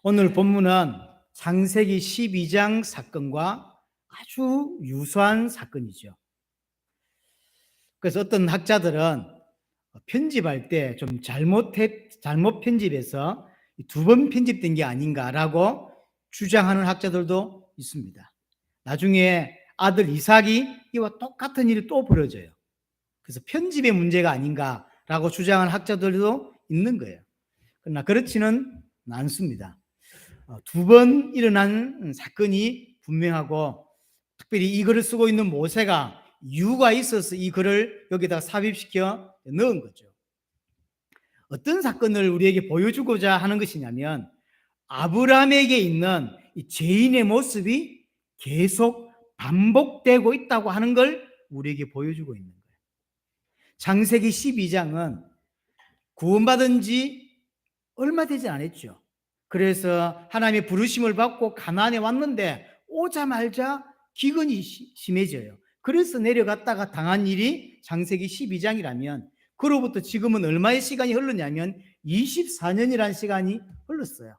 오늘 본문은 창세기 12장 사건과 아주 유사한 사건이죠. 그래서 어떤 학자들은 편집할 때 좀 잘못 편집해서 두 번 편집된 게 아닌가라고 주장하는 학자들도 있습니다. 나중에 아들 이삭이 이와 똑같은 일이 또 벌어져요. 그래서 편집의 문제가 아닌가라고 주장하는 학자들도 있는 거예요. 그러나 그렇지는 않습니다. 두 번 일어난 사건이 분명하고, 특별히 이 글을 쓰고 있는 모세가 이유가 있어서 이 글을 여기다 삽입시켜 넣은 거죠. 어떤 사건을 우리에게 보여주고자 하는 것이냐면, 아브라함에게 있는 이 죄인의 모습이 계속 반복되고 있다고 하는 걸 우리에게 보여주고 있는 거예요. 창세기 12장은 구원받은 지 얼마 되지 않았죠. 그래서 하나님의 부르심을 받고 가나안에 왔는데 오자마자 기근이 심해져요. 그래서 내려갔다가 당한 일이 창세기 12장이라면 그로부터 지금은 얼마의 시간이 흘렀냐면 24년이라는 시간이 흘렀어요.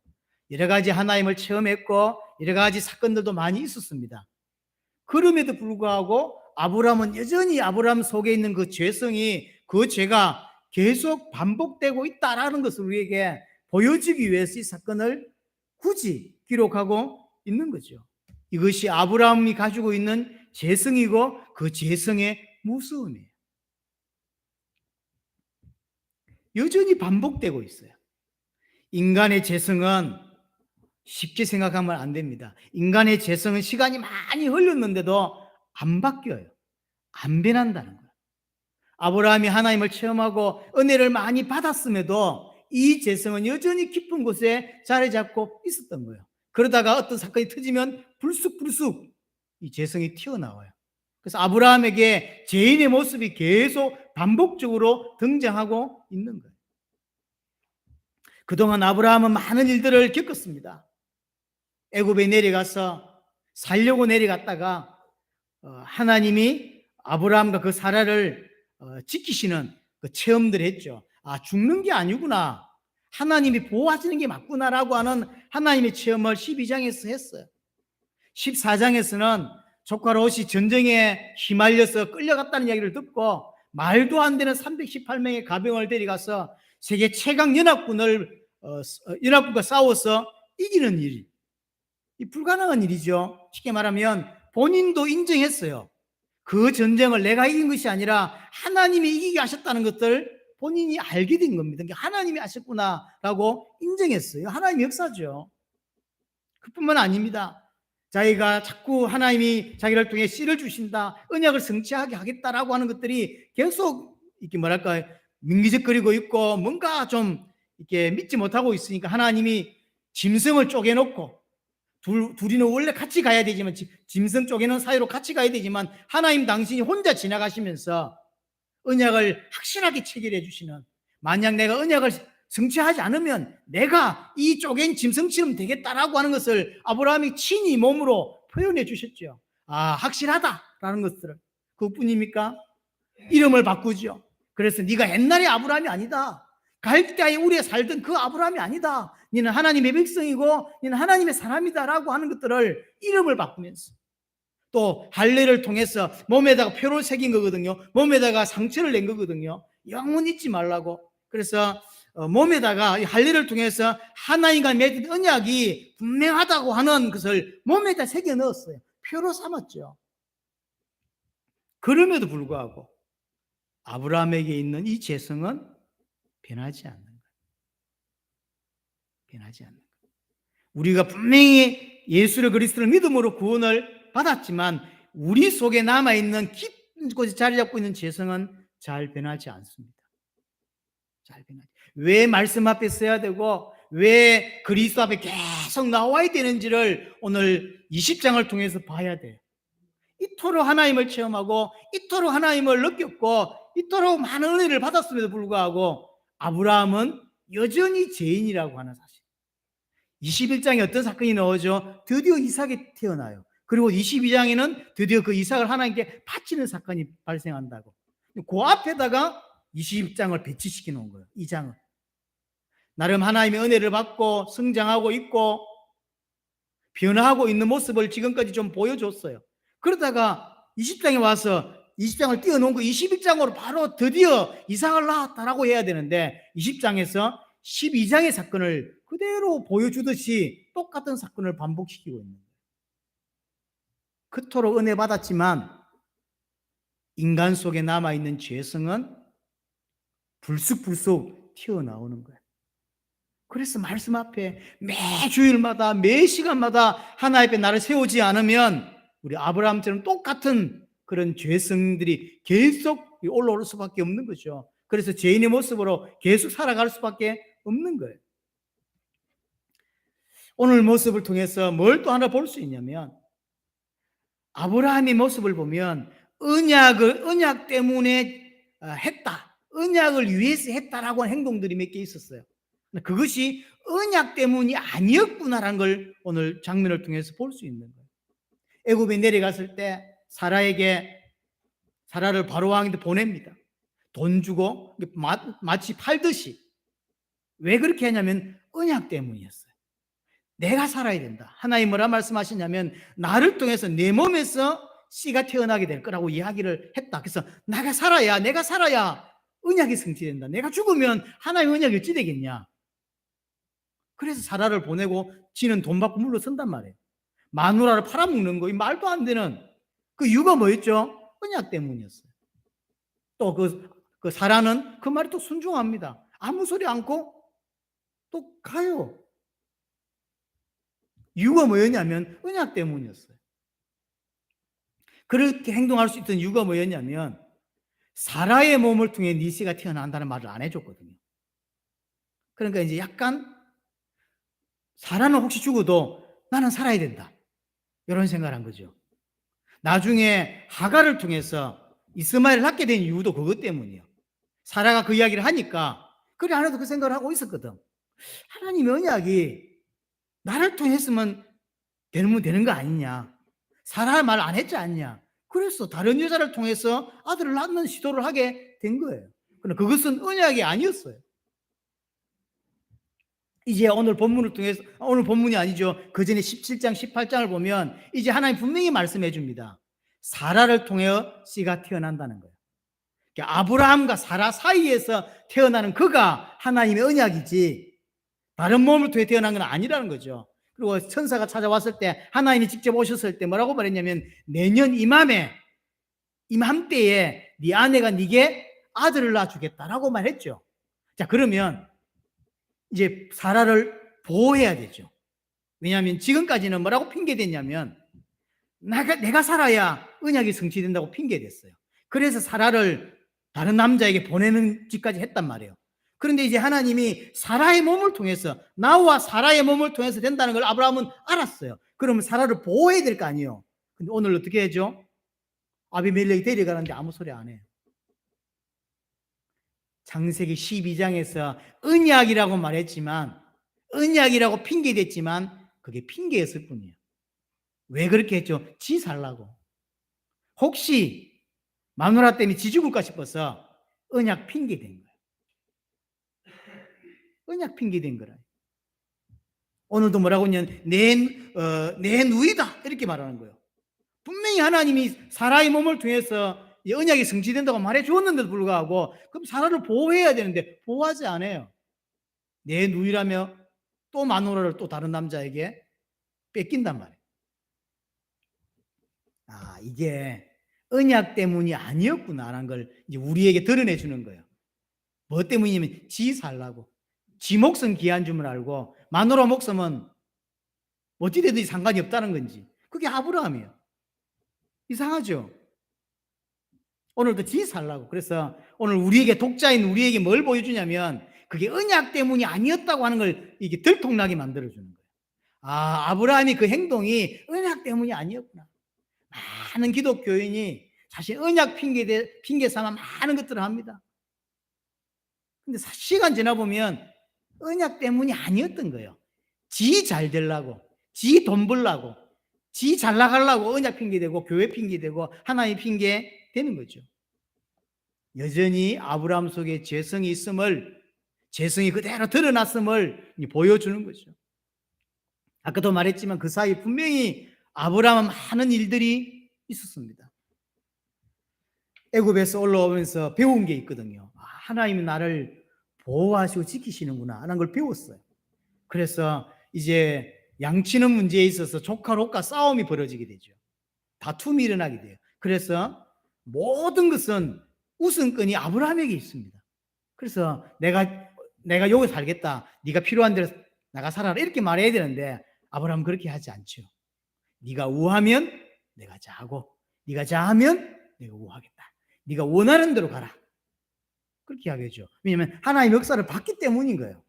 여러 가지 하나님을 체험했고 여러 가지 사건들도 많이 있었습니다. 그럼에도 불구하고 아브라함은 여전히 아브라함 속에 있는 그 죄성이, 그 죄가 계속 반복되고 있다라는 것을 우리에게 보여주기 위해서 이 사건을 굳이 기록하고 있는 거죠. 이것이 아브라함이 가지고 있는 죄성이고 그 죄성의 무서움이에요. 여전히 반복되고 있어요. 인간의 죄성은 쉽게 생각하면 안 됩니다. 인간의 죄성은 시간이 많이 흘렀는데도 안 바뀌어요. 안 변한다는 거예요. 아브라함이 하나님을 체험하고 은혜를 많이 받았음에도 이 죄성은 여전히 깊은 곳에 자리 잡고 있었던 거예요. 그러다가 어떤 사건이 터지면 불쑥불쑥 이 죄성이 튀어나와요. 그래서 아브라함에게 죄인의 모습이 계속 반복적으로 등장하고 있는 거예요. 그동안 아브라함은 많은 일들을 겪었습니다. 애굽에 내려가서 살려고 내려갔다가 하나님이 아브라함과 그 사라를 지키시는 그 체험들을 했죠. 아, 죽는 게 아니구나, 하나님이 보호하시는 게 맞구나라고 하는 하나님의 체험을 12장에서 했어요. 14장에서는 조카 롯이 전쟁에 휘말려서 끌려갔다는 이야기를 듣고 말도 안 되는 318명의 가병을 데려가서 세계 최강 연합군과 싸워서 이기는 일이, 이 불가능한 일이죠. 쉽게 말하면 본인도 인정했어요. 그 전쟁을 내가 이긴 것이 아니라 하나님이 이기게 하셨다는 것들 본인이 알게 된 겁니다. 하나님이 하셨구나라고 인정했어요. 하나님의 역사죠. 그뿐만 아닙니다. 자기가 자꾸 하나님이 자기를 통해 씨를 주신다, 언약을 성취하게 하겠다라고 하는 것들이 계속 이렇게 뭐랄까 민기적거리고 있고 뭔가 좀 이렇게 믿지 못하고 있으니까 하나님이 짐승을 쪼개놓고, 둘이는 원래 같이 가야 되지만 짐승 쪼개는 사이로 같이 가야 되지만 하나님 당신이 혼자 지나가시면서 언약을 확실하게 체결해 주시는, 만약 내가 언약을 성취하지 않으면 내가 이 쪼갠 짐승처럼 되겠다라고 하는 것을 아브라함이 친히 몸으로 표현해 주셨죠. 아, 확실하다라는 것들을. 그것뿐입니까? 이름을 바꾸죠. 그래서 네가 옛날의 아브라함이 아니다, 갈대아에 우리에 살던 그 아브라함이 아니다, 너는 하나님의 백성이고 너는 하나님의 사람이다라고 하는 것들을 이름을 바꾸면서, 또 할례를 통해서 몸에다가 표를 새긴 거거든요. 몸에다가 상처를 낸 거거든요. 영원 잊지 말라고. 그래서 몸에다가 할례를 통해서 하나님과 맺은 언약이 분명하다고 하는 것을 몸에다 새겨 넣었어요. 표로 삼았죠. 그럼에도 불구하고 아브라함에게 있는 이 죄성은 변하지 않는 거예요. 변하지 않는 거예요. 우리가 분명히 예수를 그리스도를 믿음으로 구원을 받았지만 우리 속에 남아있는 깊은 곳에 자리 잡고 있는 죄성은 잘 변하지 않습니다. 잘 변하지. 왜 말씀 앞에 서야 되고 왜 그리스도 앞에 계속 나와야 되는지를 오늘 20장을 통해서 봐야 돼요. 이토록 하나님을 체험하고 이토록 하나님을 느꼈고 이토록 많은 은혜를 받았음에도 불구하고 아브라함은 여전히 죄인이라고 하는 사실. 21장에 어떤 사건이 나오죠? 드디어 이삭이 태어나요. 그리고 22장에는 드디어 그 이삭을 하나님께 바치는 사건이 발생한다고. 그 앞에다가 20장을 배치시켜 놓은 거예요. 이 장을. 나름 하나님의 은혜를 받고 성장하고 있고 변화하고 있는 모습을 지금까지 좀 보여줬어요. 그러다가 20장에 와서 20장을 띄워놓은 거 21장으로 바로 드디어 이삭을 낳았다라고 해야 되는데 20장에서 12장의 사건을 그대로 보여주듯이 똑같은 사건을 반복시키고 있는 거예요. 그토록 은혜 받았지만 인간 속에 남아있는 죄성은 불쑥불쑥 튀어나오는 거예요. 그래서 말씀 앞에 매 주일마다 매 시간마다 하나님 앞에 나를 세우지 않으면 우리 아브라함처럼 똑같은 그런 죄성들이 계속 올라올 수밖에 없는 거죠. 그래서 죄인의 모습으로 계속 살아갈 수밖에 없는 거예요. 오늘 모습을 통해서 뭘 또 하나 볼 수 있냐면 아브라함의 모습을 보면 언약 때문에 했다. 언약을 위해서 했다라고 하는 행동들이 몇 개 있었어요. 그것이 언약 때문이 아니었구나라는 걸 오늘 장면을 통해서 볼 수 있는 거예요. 애굽에 내려갔을 때 사라를 바로 왕한테 보냅니다. 돈 주고 마치 팔듯이. 왜 그렇게 하냐면 언약 때문이었어요. 내가 살아야 된다. 하나님 뭐라 말씀하시냐면 나를 통해서 내 몸에서 씨가 태어나게 될 거라고 이야기를 했다. 그래서 내가 살아야 언약이 성취된다. 내가 죽으면 하나님 언약이 어찌 되겠냐. 그래서 사라를 보내고 지는 돈 받고 물러선단 말이에요. 마누라를 팔아먹는 거, 이 말도 안 되는 그 이유가 뭐였죠? 언약 때문이었어요. 또 그 사라는 그 말이 또 순종합니다. 아무 소리 않고 또 가요. 이유가 뭐였냐면 언약 때문이었어요. 그렇게 행동할 수 있던 이유가 뭐였냐면 사라의 몸을 통해 네 씨가 태어난다는 말을 안 해줬거든요. 그러니까 이제 약간 사라는 혹시 죽어도 나는 살아야 된다. 이런 생각을 한 거죠. 나중에 하갈을 통해서 이스마엘을 낳게 된 이유도 그것 때문이에요. 사라가 그 이야기를 하니까 그래 안 해도 그 생각을 하고 있었거든. 하나님의 언약이 나를 통해 했으면 되는 거 아니냐. 사라 말 안 했지 않냐. 그래서 다른 여자를 통해서 아들을 낳는 시도를 하게 된 거예요. 그러나 그것은 언약이 아니었어요. 이제 오늘 본문을 통해서, 오늘 본문이 아니죠. 그 전에 17장, 18장을 보면 이제 하나님 분명히 말씀해 줍니다. 사라를 통해 씨가 태어난다는 거예요. 아브라함과 사라 사이에서 태어나는 그가 하나님의 언약이지 다른 몸을 통해 태어난 건 아니라는 거죠. 그리고 천사가 찾아왔을 때 하나님이 직접 오셨을 때 뭐라고 말했냐면 내년 이맘때에 네 아내가 네게 아들을 낳아주겠다라고 말했죠. 자, 그러면 이제 사라를 보호해야 되죠. 왜냐하면 지금까지는 뭐라고 핑계댔냐면 내가 살아야 언약이 성취된다고 핑계댔어요. 그래서 사라를 다른 남자에게 보내는 짓까지 했단 말이에요. 그런데 이제 하나님이 사라의 몸을 통해서 나와 사라의 몸을 통해서 된다는 걸 아브라함은 알았어요. 그러면 사라를 보호해야 될 거 아니에요. 근데 오늘 어떻게 해죠? 아비멜렉이 데려가는데 아무 소리 안 해요. 창세기 12장에서 언약이라고 말했지만 언약이라고 핑계댔지만 그게 핑계였을 뿐이에요. 왜 그렇게 했죠? 지 살라고. 혹시 마누라 때문에 지 죽을까 싶어서 언약 핑계댄 거예요. 언약 핑계댄 거라. 오늘도 뭐라고 하냐면 내 누이다 이렇게 말하는 거예요. 분명히 하나님이 사라의 몸을 통해서 언약이 성취된다고 말해 주었는데도 불구하고 그럼 사라를 보호해야 되는데 보호하지 않아요. 내 누이라며 또 마누라를 또 다른 남자에게 뺏긴단 말이에요. 아, 이게 언약 때문이 아니었구나라는 걸 이제 우리에게 드러내 주는 거예요. 뭐 때문이냐면 지 살라고. 지 목숨 귀한 줄 알고 마누라 목숨은 어찌 되든지 상관이 없다는 건지. 그게 아브라함이에요. 이상하죠? 오늘도 지 살라고. 그래서 오늘 우리에게 독자인 우리에게 뭘 보여주냐면 그게 언약 때문이 아니었다고 하는 걸 이게 들통나게 만들어주는 거예요. 아, 아브라함이 그 행동이 언약 때문이 아니었구나. 많은 기독교인이 사실 언약 핑계 삼아 많은 것들을 합니다. 근데 시간 지나보면 언약 때문이 아니었던 거예요. 지 잘 되려고, 지 돈 벌려고, 지 잘 나가려고 언약 핑계대고 교회 핑계대고 하나님 핑계 되는 거죠. 여전히 아브라함 속에 죄성이 있음을 재성이 그대로 드러났음을 보여주는 거죠. 아까도 말했지만 그 사이 분명히 아브라함은 많은 일들이 있었습니다. 애굽에서 올라오면서 배운 게 있거든요. 하나님이 나를 보호하시고 지키시는구나 하는 걸 배웠어요. 그래서 이제 양치는 문제에 있어서 조카 롯과 싸움이 벌어지게 되죠. 다툼이 일어나게 돼요. 그래서 모든 것은 우선권이 아브라함에게 있습니다. 그래서 내가 여기 살겠다. 네가 필요한 대로 나가 살아라. 이렇게 말해야 되는데 아브라함은 그렇게 하지 않죠. 네가 우하면 내가 자하고 네가 자하면 내가 우하겠다. 네가 원하는 대로 가라. 그렇게 하겠죠. 왜냐하면 하나님의 역사를 봤기 때문인 거예요.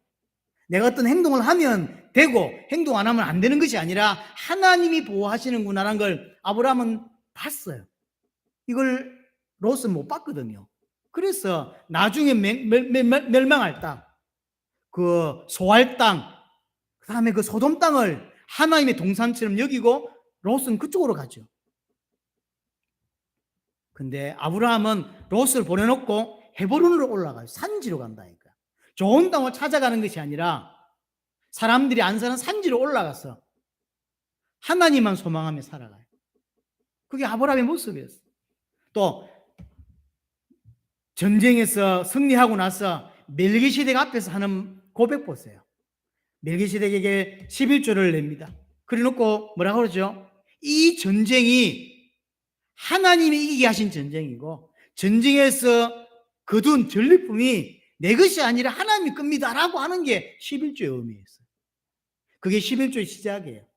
내가 어떤 행동을 하면 되고 행동 안 하면 안 되는 것이 아니라 하나님이 보호하시는구나라는 걸 아브라함은 봤어요. 이걸 롯은 못 봤거든요. 그래서 나중에 멸망할 땅, 그 소알 땅, 그 다음에 그 소돔 땅을 하나님의 동산처럼 여기고 롯은 그쪽으로 가죠. 근데 아브라함은 롯을 보내놓고 헤브론으로 올라가요. 산지로 간다니까. 좋은 땅을 찾아가는 것이 아니라 사람들이 안 사는 산지로 올라가서 하나님만 소망하며 살아가요. 그게 아브라함의 모습이었어요. 또 전쟁에서 승리하고 나서 멜기세덱 앞에서 하는 고백 보세요. 멜기세덱에게 11조를 냅니다. 그래놓고 뭐라고 그러죠? 이 전쟁이 하나님이 이기게 하신 전쟁이고 전쟁에서 거둔 전리품이 내 것이 아니라 하나님이 겁니다라고 하는 게 11조의 의미였어요. 그게 11조의 시작이에요.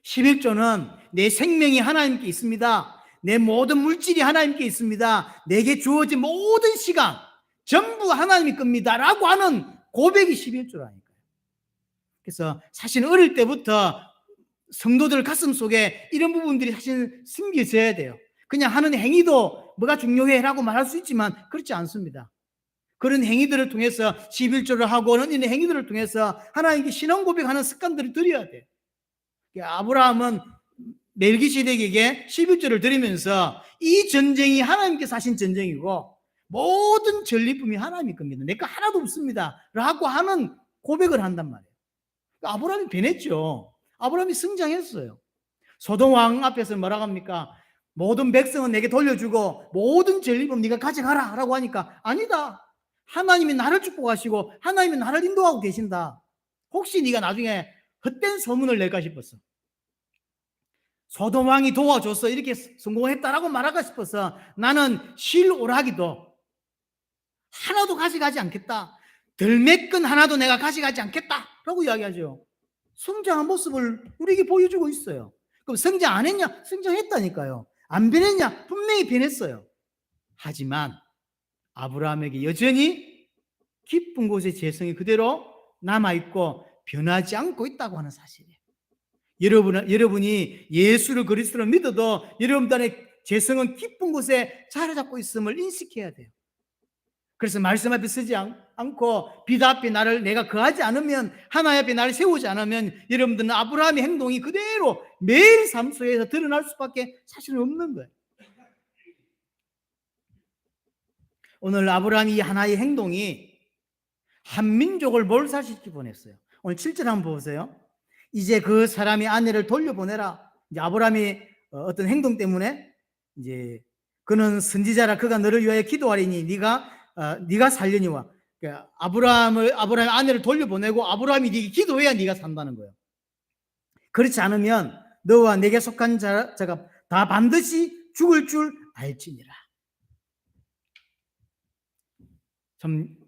11조는 내 생명이 하나님께 있습니다. 내 모든 물질이 하나님께 있습니다. 내게 주어진 모든 시간 전부 하나님이 겁니다라고 하는 고백이 11조라니까요. 그래서 사실 어릴 때부터 성도들 가슴 속에 이런 부분들이 사실 숨겨져야 돼요. 그냥 하는 행위도 뭐가 중요해라고 말할 수 있지만 그렇지 않습니다. 그런 행위들을 통해서 11조를 하고는 이런 행위들을 통해서 하나님께 신앙 고백하는 습관들을 들여야 돼요. 아브라함은 멜기세덱에게 11조를 드리면서 이 전쟁이 하나님께서 하신 전쟁이고 모든 전리품이 하나님의 겁니다. 내 거 하나도 없습니다 라고 하는 고백을 한단 말이에요. 아브라함이 변했죠. 아브라함이 성장했어요. 소돔 왕 앞에서 뭐라고 합니까? 모든 백성은 내게 돌려주고 모든 전리품 네가 가져가라 라고 하니까 아니다. 하나님이 나를 축복하시고 하나님이 나를 인도하고 계신다. 혹시 네가 나중에 헛된 소문을 낼까 싶었어. 소돔 왕이 도와줘서 이렇게 성공했다라고 말할까 싶어서 나는 실오라기도 하나도 가져가지 않겠다. 들매끈 하나도 내가 가져가지 않겠다라고 이야기하죠. 성장한 모습을 우리에게 보여주고 있어요. 그럼 성장 안 했냐? 성장했다니까요. 안 변했냐? 분명히 변했어요. 하지만 아브라함에게 여전히 깊은 곳에 재성이 그대로 남아있고 변하지 않고 있다고 하는 사실이에요. 여러분이 예수를 그리스도로 믿어도 여러분들의 재성은 깊은 곳에 자리 잡고 있음을 인식해야 돼요. 그래서 말씀 앞에 서지 않고 빛 앞에 나를 내가 거하지 않으면 하나님 앞에 나를 세우지 않으면 여러분들은 아브라함의 행동이 그대로 매일 삶 속에서 드러날 수밖에 사실은 없는 거예요. 오늘 아브라함이 하나의 행동이 한 민족을 몰살시키고 보냈어요. 오늘 7절 한번 보세요. 이제 그 사람이 아내를 돌려보내라. 이제 아브라함이 어떤 행동 때문에 이제 그는 선지자라 그가 너를 위하여 기도하리니 네가 살려니와. 그러니까 아브라함의 아내를 돌려보내고 아브라함이 네게 기도해야 네가 산다는 거예요. 그렇지 않으면 너와 내게 속한 자가 다 반드시 죽을 줄 알지니라.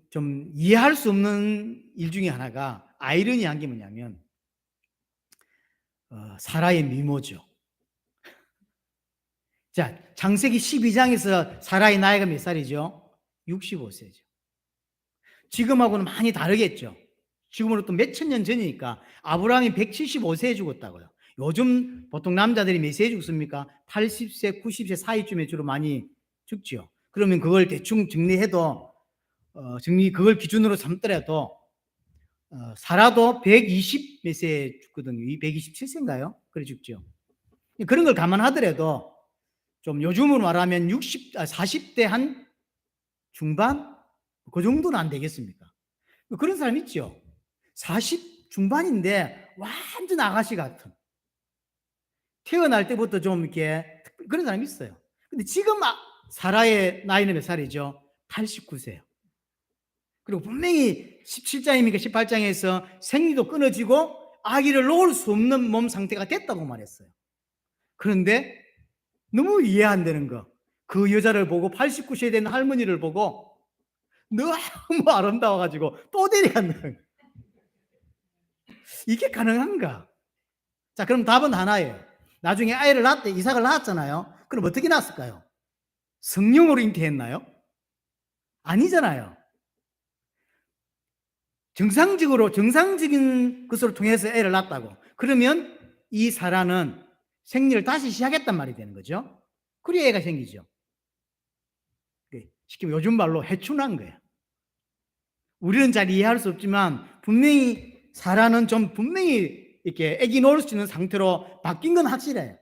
좀 이해할 수 없는 일 중에 하나가 아이러니한 게 뭐냐면 사라의 미모죠. 자, 창세기 12장에서 사라의 나이가 몇 살이죠? 65세죠. 지금하고는 많이 다르겠죠. 지금으로 또 몇천 년 전이니까 아브라함이 175세에 죽었다고요. 요즘 보통 남자들이 몇 세에 죽습니까? 80세, 90세 사이쯤에 주로 많이 죽죠. 그러면 그걸 대충 정리해도 그걸 기준으로 삼더라도 사라도 120 몇 세에 죽거든요. 127세인가요? 그래 죽죠. 그런 걸 감안하더라도 좀 요즘으로 말하면 40대 한 중반? 그 정도는 안 되겠습니까? 그런 사람 있죠. 40 중반인데 완전 아가씨 같은. 태어날 때부터 좀 이렇게 그런 사람이 있어요. 근데 지금 사라의 나이는 몇 살이죠? 89세예요. 그리고 분명히 17장입니까 18장에서 생리도 끊어지고 아기를 놓을 수 없는 몸 상태가 됐다고 말했어요. 그런데 너무 이해 안 되는 거. 그 여자를 보고 89세 된 할머니를 보고 너무 아름다워가지고 또 데려간다는 거예요. 이게 가능한가? 자, 그럼 답은 하나예요. 나중에 아이를 낳았대, 이삭을 낳았잖아요. 그럼 어떻게 낳았을까요? 성령으로 잉태했나요? 아니잖아요. 정상적인 것으로 통해서 애를 낳았다고. 그러면 이 사라는 생리를 다시 시작했단 말이 되는 거죠. 그래야 애가 생기죠. 쉽게 요즘 말로 해춘한 거예요. 우리는 잘 이해할 수 없지만 분명히 사라는 좀 분명히 이렇게 애기 놓을 수 있는 상태로 바뀐 건 확실해요.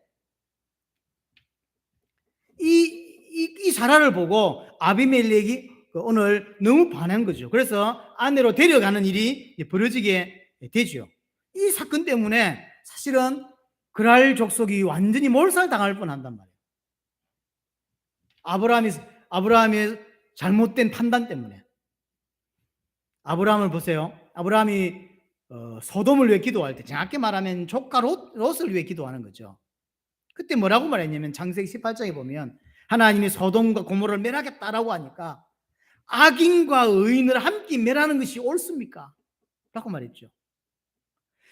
이 사라를 보고 아비멜렉이 오늘 너무 반한 거죠. 그래서 아내로 데려가는 일이 벌어지게 되죠. 이 사건 때문에 사실은 그랄 족속이 완전히 몰살당할 뻔한단 말이에요. 아브라함의 잘못된 판단 때문에. 아브라함을 보세요. 아브라함이 소돔을 위해 기도할 때 정확히 말하면 조카 롯을 위해 기도하는 거죠. 그때 뭐라고 말했냐면 창세기 18장에 보면 하나님이 소돔과 고모라를 멸하겠다라고 하니까 악인과 의인을 함께 멸하는 것이 옳습니까? 라고 말했죠.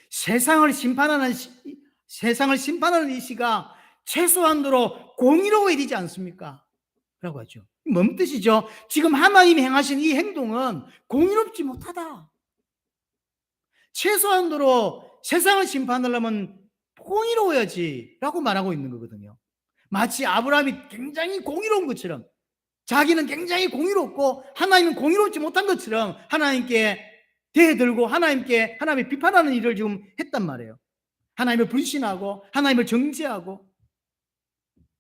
세상을 심판하는 이 시가 최소한도로 공의로워야 되지 않습니까? 라고 하죠. 뭔 뜻이죠? 지금 하나님이 행하신 이 행동은 공의롭지 못하다. 최소한도로 세상을 심판하려면 공의로워야지 라고 말하고 있는 거거든요. 마치 아브라함이 굉장히 공의로운 것처럼 자기는 굉장히 공의롭고 하나님은 공의롭지 못한 것처럼 하나님께 대들고 하나님을 비판하는 일을 지금 했단 말이에요. 하나님을 불신하고 하나님을 정죄하고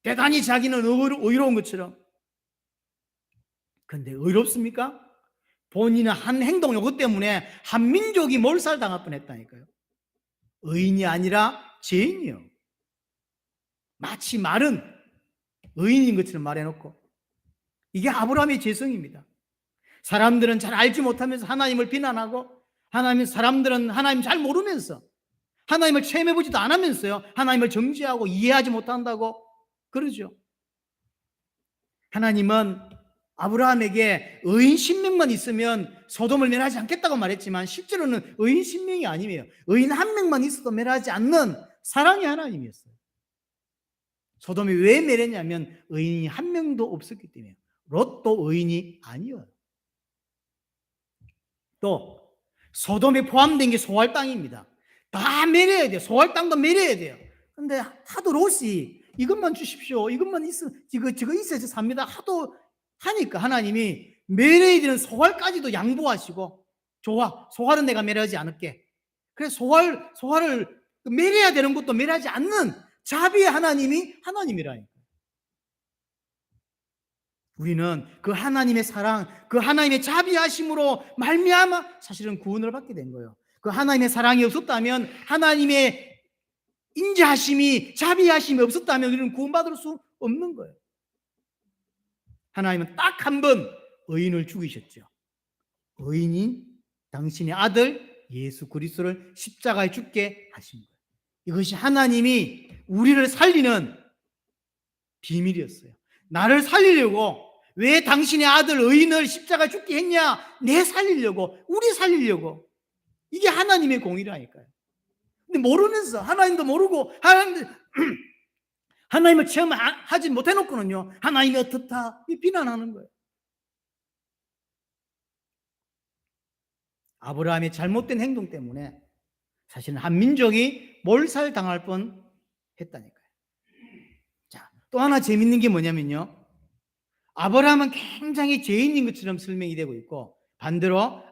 대단히 자기는 의로운 것처럼. 그런데 의롭습니까? 본인은 한 행동 요구 때문에 한 민족이 몰살당할 뻔했다니까요. 의인이 아니라 죄인이요. 마치 말은 의인인 것처럼 말해놓고 이게 아브라함의 죄성입니다. 사람들은 잘 알지 못하면서 하나님을 비난하고 사람들은 하나님 잘 모르면서 하나님을 체험해보지도 않으면서요 하나님을 정죄하고 이해하지 못한다고 그러죠. 하나님은 아브라함에게 의인 10명만 있으면 소돔을 멸하지 않겠다고 말했지만 실제로는 의인 10명이 아니에요. 의인 1명만 있어도 멸하지 않는 사랑의 하나님이었어요. 소돔이 왜 멸했냐면 의인이 1명도 없었기 때문이에요. 롯도 의인이 아니에요. 또 소돔에 포함된 게 소할 땅입니다. 다 멸해야 돼요. 소할 땅도 멸해야 돼요. 근데 하도 롯이 이것만 주십시오. 이것만 저거 있어야 삽니다. 하도 하니까 하나님이 멸해야 되는 소활까지도 양보하시고 좋아. 소활은 내가 멸하지 않을게. 그래서 소활을 멸해야 되는 것도 멸하지 않는 자비의 하나님이 하나님이라니까. 우리는 그 하나님의 사랑, 그 하나님의 자비하심으로 말미암아 사실은 구원을 받게 된 거예요. 그 하나님의 사랑이 없었다면, 하나님의 인자하심이, 자비하심이 없었다면 우리는 구원받을 수 없는 거예요. 하나님은 딱 한 번 의인을 죽이셨죠. 의인인 당신의 아들 예수 그리스도를 십자가에 죽게 하신 거예요. 이것이 하나님이 우리를 살리는 비밀이었어요. 나를 살리려고 왜 당신의 아들 의인을 십자가에 죽게 했냐? 내 살리려고, 우리 살리려고. 이게 하나님의 공의라니까요. 근데 모르면서, 하나님도 모르고 하나님을 체험하지 못해놓고는요 하나님이 어떻다 비난하는 거예요. 아브라함의 잘못된 행동 때문에 사실은 한 민족이 몰살당할 뻔했다니까요. 자, 또 하나 재밌는 게 뭐냐면요, 아브라함은 굉장히 죄인인 것처럼 설명이 되고 있고 반대로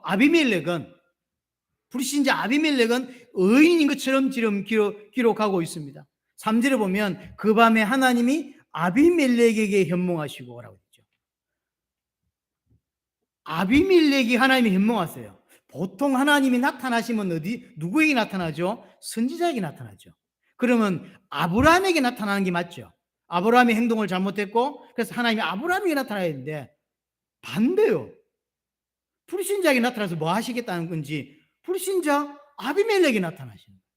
불신자 아비멜렉은 의인인 것처럼 지금 기록하고 있습니다. 3절에 보면 그 밤에 하나님이 아비멜렉에게 현몽하시고 라고 했죠. 아비멜렉이 하나님이 현몽하세요. 보통 하나님이 나타나시면 누구에게 나타나죠? 선지자에게 나타나죠. 그러면 아브라함에게 나타나는 게 맞죠. 아브라함이 행동을 잘못했고 그래서 하나님이 아브라함에게 나타나야 되는데 반대요. 불신자에게 나타나서 뭐 하시겠다는 건지 불신자 아비멜렉이 나타나시는 거예요.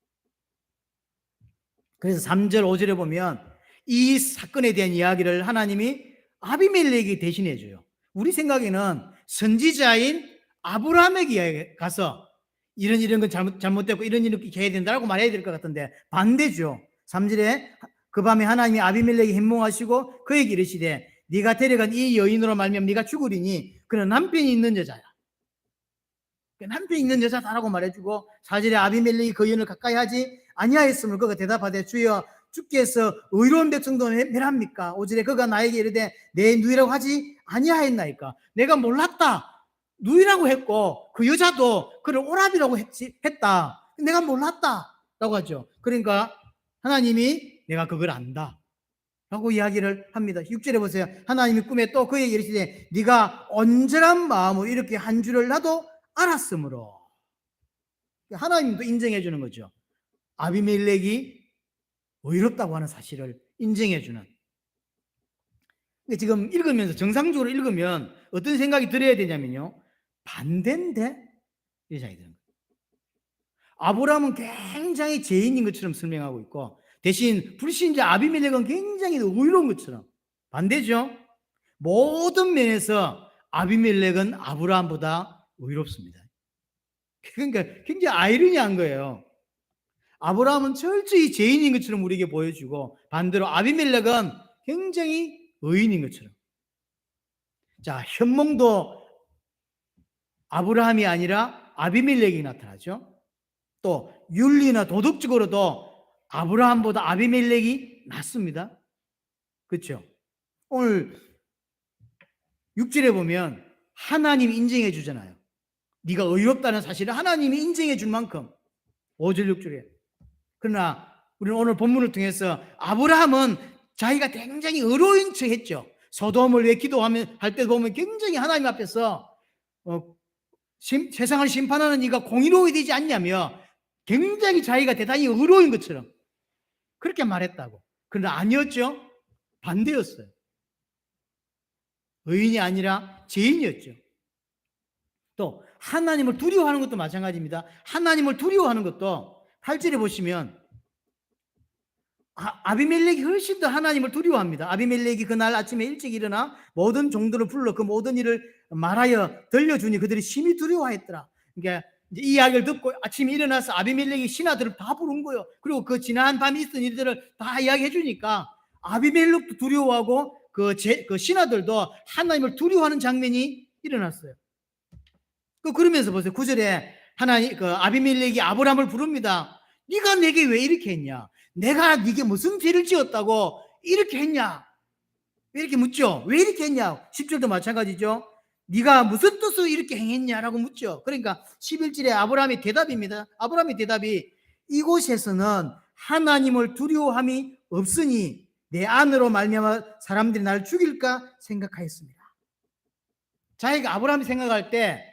그래서 3절 5절에 보면 이 사건에 대한 이야기를 하나님이 아비멜렉이 대신해 줘요. 우리 생각에는 선지자인 아브라함에게 가서 이런 건 잘못됐고 이렇게 해야 된다고 말해야 될 것 같은데 반대죠. 3절에 그 밤에 하나님이 아비멜렉이 현몽하시고 그에게 이르시되 네가 데려간 이 여인으로 말미암아 네가 죽으리니 그는 남편이 있는 여자야. 남편이 있는 여자다라고 말해주고 4절에 아비멜렉이 그 여인을 가까이 하지 아니하였으므로 그가 대답하되 주여 주께서 의로운 백성도 멸합니까? 5절에 그가 나에게 이르되 내 누이라고 하지 아니하였나이까? 내가 몰랐다. 누이라고 했고 그 여자도 그를 오라비라고 했다. 내가 몰랐다 라고 하죠. 그러니까 하나님이 내가 그걸 안다 라고 이야기를 합니다. 6절에 보세요. 하나님이 꿈에 또 그에게 이르시되 네가 온전한 마음으로 이렇게 한 줄을 나도 알았으므로. 하나님도 인정해 주는 거죠. 아비멜렉이 의롭다고 하는 사실을 인정해 주는. 지금 읽으면서 정상적으로 읽으면 어떤 생각이 들어야 되냐면요. 반대인데? 이 생각이 드는 거예요. 아브라함은 굉장히 죄인인 것처럼 설명하고 있고 대신 불신자 아비멜렉은 굉장히 의로운 것처럼 반대죠. 모든 면에서 아비멜렉은 아브라함보다 의롭습니다. 그러니까 굉장히 아이러니한 거예요. 아브라함은 철저히 죄인인 것처럼 우리에게 보여주고 반대로 아비멜렉은 굉장히 의인인 것처럼. 자, 현몽도 아브라함이 아니라 아비멜렉이 나타나죠. 또 윤리나 도덕적으로도 아브라함보다 아비멜렉이 낫습니다. 그렇죠? 오늘 6절에 보면 하나님이 인정해 주잖아요. 네가 의롭다는 사실을 하나님이 인정해 줄 만큼 5절 6절에. 그러나 우리는 오늘 본문을 통해서 아브라함은 자기가 굉장히 의로운 척 했죠. 소돔을 왜 기도하면 할 때 보면 굉장히 하나님 앞에서 세상을 심판하는 이가 공의로워야 되지 않냐며 굉장히 자기가 대단히 의로운 것처럼 그렇게 말했다고. 그러나 아니었죠. 반대였어요. 의인이 아니라 죄인이었죠. 또 하나님을 두려워하는 것도 마찬가지입니다. 하나님을 두려워하는 것도 8절에 보시면 아비멜렉이 훨씬 더 하나님을 두려워합니다. 아비멜렉이 그날 아침에 일찍 일어나 모든 종들을 불러 그 모든 일을 말하여 들려주니 그들이 심히 두려워했더라. 그러니까 이 이야기를 듣고 아침에 일어나서 아비멜렉이 신하들을 다 부른 거예요. 그리고 그 지난 밤에 있던 일들을 다 이야기해 주니까 아비멜렉도 두려워하고 그 신하들도 하나님을 두려워하는 장면이 일어났어요. 그러면서 보세요. 9절에 아비멜렉이 아브라함을 부릅니다. 네가 내게 왜 이렇게 했냐? 내가 네게 무슨 죄를 지었다고 이렇게 했냐? 왜 이렇게 묻죠? 왜 이렇게 했냐? 10절도 마찬가지죠. 네가 무슨 뜻으로 이렇게 행했냐라고 묻죠. 그러니까 11절에 아브라함의 대답입니다. 아브라함의 대답이 이곳에서는 하나님을 두려워함이 없으니 내 안으로 말미암아 사람들이 나를 죽일까 생각하였습니다. 자기가 아브라함이 생각할 때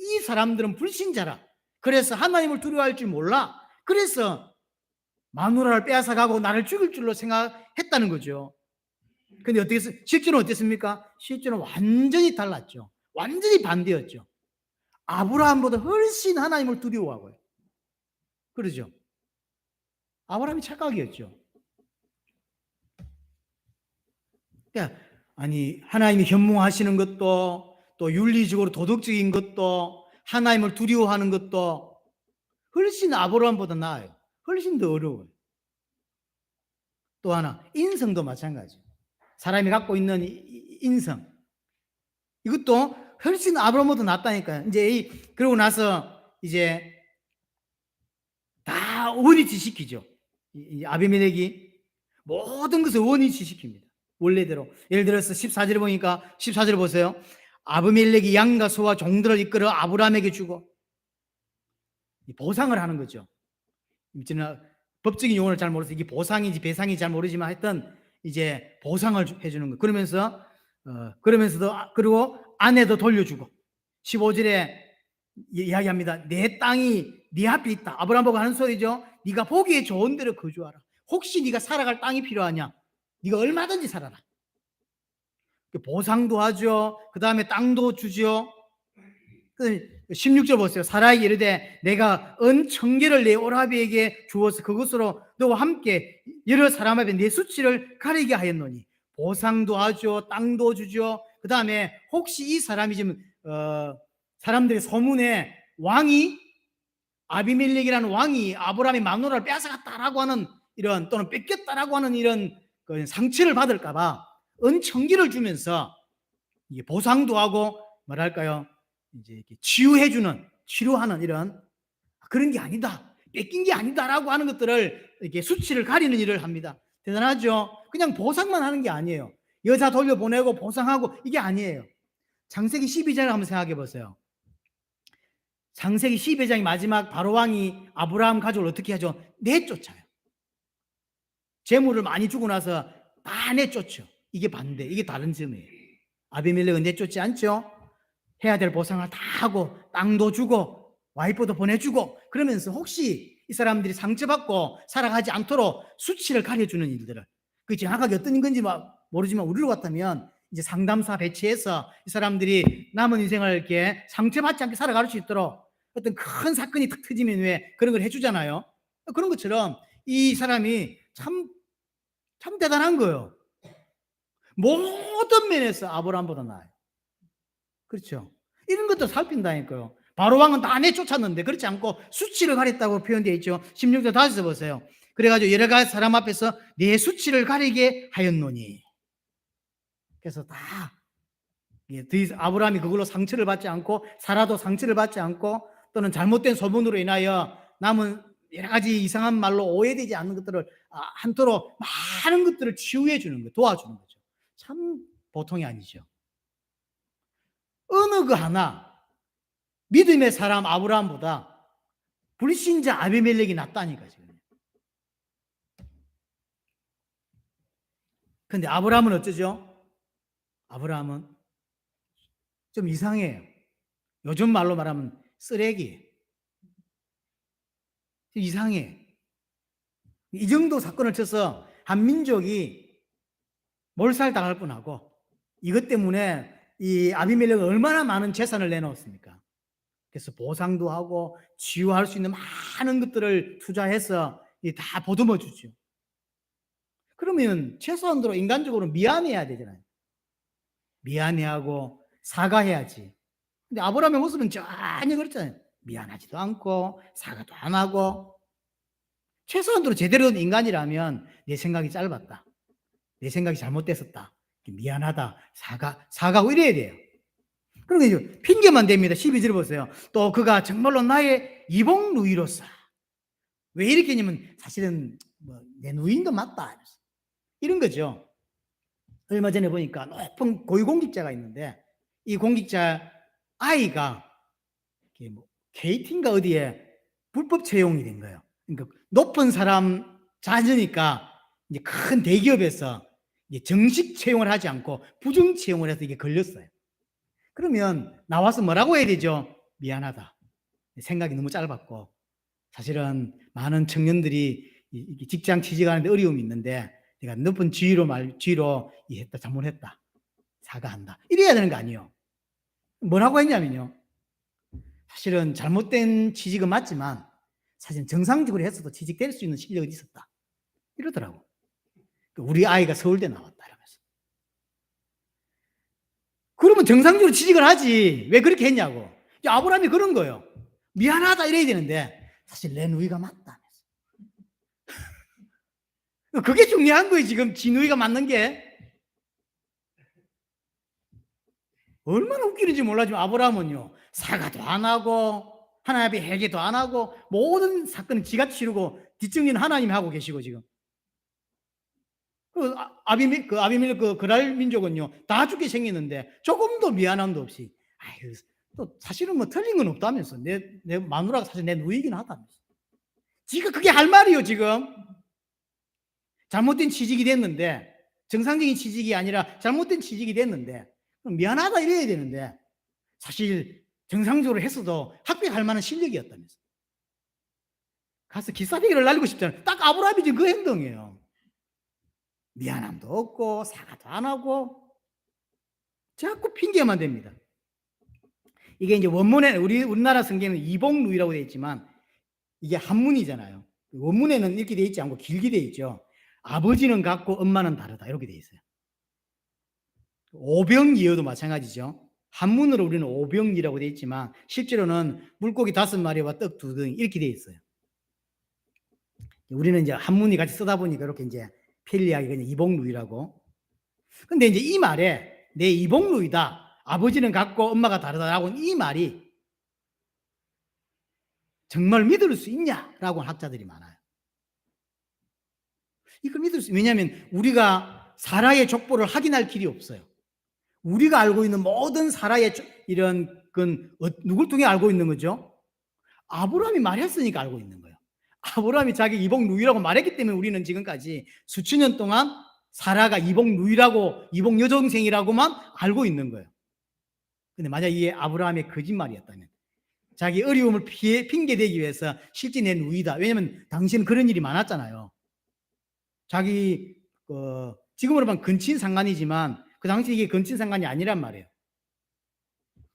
이 사람들은 불신자라. 그래서 하나님을 두려워할 줄 몰라. 그래서 마누라를 빼앗아가고 나를 죽일 줄로 생각했다는 거죠. 근데 실제는 어땠습니까? 실제는 완전히 달랐죠. 완전히 반대였죠. 아브라함보다 훨씬 하나님을 두려워하고요. 그러죠. 아브라함이 착각이었죠. 그러니까 하나님이 현몽하시는 것도 또 윤리적으로 도덕적인 것도 하나님을 두려워하는 것도 훨씬 아브라함보다 나아요. 훨씬 더 어려워요. 또 하나 인성도 마찬가지예요. 사람이 갖고 있는 인성 이것도 훨씬 아브라함보다 낫다니까요. 그러고 나서 이제 다 원위치 시키죠. 아비멜렉이 모든 것을 원위치 시킵니다. 원래대로. 예를 들어서 14절에 보니까 14절 보세요. 아비멜렉이 양과 소와 종들을 이끌어 아브라함에게 주고 보상을 하는 거죠. 저는 법적인 용어를 잘 몰라서 이게 보상인지 배상인지 잘 모르지만 하여튼 이제 보상을 해주는 거. 그러면서도 그리고 아내도 돌려주고 15절에 이야기합니다. 내 땅이 네 앞에 있다. 아브라함 보고 하는 소리죠. 네가 보기에 좋은 데로 거주하라. 혹시 네가 살아갈 땅이 필요하냐? 네가 얼마든지 살아라. 보상도 하죠. 그 다음에 땅도 주죠. 16절 보세요. 사라에게 이르되 내가 은 1000개를 내 오라비에게 주어서 그것으로 너와 함께 여러 사람 앞에 내 수치를 가리게 하였노니. 보상도 하죠. 땅도 주죠. 그 다음에 혹시 이 사람이 지금 사람들의 소문에 왕이 아비멜렉이라는 왕이 아브라함의 마누라를 뺏어갔다라고 하는 이런, 또는 뺏겼다라고 하는 이런 상처를 받을까봐 은 1000개를 주면서 이게 보상도 하고 뭐랄까요, 이제 이렇게 치료하는 이런, 그런 게 아니다, 뺏긴 게 아니다라고 하는 것들을 이렇게 수치를 가리는 일을 합니다. 대단하죠. 그냥 보상만 하는 게 아니에요. 여자 돌려보내고 보상하고 이게 아니에요. 창세기 12장을 한번 생각해 보세요. 창세기 12장의 마지막 바로왕이 아브라함 가족을 어떻게 하죠? 내쫓아요. 재물을 많이 주고 나서 다 내쫓죠. 이게 반대, 이게 다른 점이에요. 아비멜렉은 내쫓지 않죠. 해야 될 보상을 다 하고 땅도 주고 와이프도 보내주고, 그러면서 혹시 이 사람들이 상처받고 살아가지 않도록 수치를 가려주는 일들을, 그 정확하게 어떤 건지 모르지만 우리로 같다면 이제 상담사 배치해서 이 사람들이 남은 인생을 이렇게 상처받지 않게 살아갈 수 있도록 어떤 큰 사건이 탁 터지면 왜 그런 걸 해주잖아요. 그런 것처럼 이 사람이 참 대단한 거예요. 모든 면에서 아브라함보다 나아요. 그렇죠. 이런 것도 살핀다니까요. 바로왕은 다 내쫓았는데 그렇지 않고 수치를 가렸다고 표현되어 있죠. 16절 다시 보세요. 그래가지고 여러 가지 사람 앞에서 내 수치를 가리게 하였노니. 그래서 다 아브라함이 그걸로 상처를 받지 않고, 사라도 상처를 받지 않고, 또는 잘못된 소문으로 인하여 남은 여러 가지 이상한 말로 오해되지 않는 것들을 한토록 많은 것들을 치유해 주는 거예요. 도와주는 거죠. 참 보통이 아니죠. 어느 그 하나 믿음의 사람 아브라함보다 불신자 아비멜렉이 낫다니까 지금. 근데 아브라함은 어쩌죠? 아브라함은 좀 이상해요. 요즘 말로 말하면 쓰레기. 이상해. 이 정도 사건을 쳐서 한 민족이 몰살당할 뻔하고, 이것 때문에 이 아비멜렉은 얼마나 많은 재산을 내놓았습니까? 그래서 보상도 하고 치유할 수 있는 많은 것들을 투자해서 다 보듬어 주죠. 그러면 최소한으로 인간적으로 미안해야 되잖아요. 미안해하고 사과해야지. 근데 아브라함의 모습은 전혀 그렇잖아요. 미안하지도 않고 사과도 안 하고. 최소한으로 제대로 된 인간이라면 내 생각이 짧았다, 내 생각이 잘못됐었다, 미안하다, 사과하고 이래야 돼요. 그러니까 핑계만 댑니다. 12절 보세요. 또 그가 정말로 나의 이복 누이로서. 왜 이렇게 했냐면 사실은 내 누이도 맞다, 이런 거죠. 얼마 전에 보니까 높은 고위공직자가 있는데 이 공직자 아이가 KT인가 어디에 불법 채용이 된 거예요. 그러니까 높은 사람 자녀니까 이제 큰 대기업에서 이제 정식 채용을 하지 않고 부정 채용을 해서 이게 걸렸어요. 그러면 나와서 뭐라고 해야 되죠? 미안하다, 생각이 너무 짧았고, 사실은 많은 청년들이 직장 취직하는데 어려움이 있는데 내가 높은 지위로 했다, 잘못했다, 사과한다, 이래야 되는 거 아니에요. 뭐라고 했냐면요, 사실은 잘못된 취직은 맞지만 사실 정상적으로 했어도 취직될 수 있는 실력이 있었다, 이러더라고. 우리 아이가 서울대 나왔다 이러면서. 그러면 정상적으로 취직을 하지 왜 그렇게 했냐고. 아브라함이 그런 거예요. 미안하다 이래야 되는데 사실 내 누이가 맞다. 그게 중요한 거예요. 지금 지 누이가 맞는 게. 얼마나 웃기는지 몰라지만 아브라함은요, 사과도 안 하고 하나님 앞에 회개도 안 하고 모든 사건은 지가 치르고 뒷정리는 하나님이 하고 계시고, 지금 아비멜렉 그 그랄 민족은요 다 죽게 생겼는데 조금도 미안함도 없이, 아유, 또 사실은 뭐 틀린 건 없다면서, 내 마누라가 사실 내 누이긴 하다면서. 지가 그게 할 말이요. 지금 잘못된 취직이 됐는데, 정상적인 취직이 아니라 잘못된 취직이 됐는데 미안하다 이래야 되는데, 사실 정상적으로 했어도 합격할 만한 실력이었다면서. 가서 기사대기를 날리고 싶잖아요. 딱 아브라함이 지금 그 행동이에요. 미안함도 없고 사과도 안 하고 자꾸 핑계만 댑니다. 이게 이제 원문에 우리나라 성경에는 이복루이라고 되어 있지만 이게 한문이잖아요. 원문에는 이렇게 되어 있지 않고 길게 되어 있죠. 아버지는 같고 엄마는 다르다 이렇게 되어 있어요. 오병이어도 마찬가지죠. 한문으로 우리는 오병이라고 되어 있지만 실제로는 물고기 5마리와 떡 2덩이 이렇게 되어 있어요. 우리는 이제 한문이 같이 쓰다 보니까 이렇게 이제 편리하게 그냥 이복루이라고. 근데 이제 이 말에 내 이복루이다. 아버지는 같고 엄마가 다르다라고 이 말이 정말 믿을 수 있냐라고 하는 학자들이 많아요. 이걸 믿을 수, 왜냐하면 우리가 사라의 족보를 확인할 길이 없어요. 우리가 알고 있는 모든 사라의 이런 건 누굴 통해 알고 있는 거죠? 아브라함이 말했으니까 알고 있는 거예요. 아브라함이 자기 이복루이라고 말했기 때문에 우리는 지금까지 수천 년 동안 사라가 이복루이라고 이복 여동생이라고만 알고 있는 거예요. 근데 만약 이게 아브라함의 거짓말이었다면 자기 어려움을 핑계대기 위해서 실제 내 누이다. 왜냐하면 당시에는 그런 일이 많았잖아요. 자기 지금으로 보면 근친상간이지만 그 당시 이게 근친상간이 아니란 말이에요.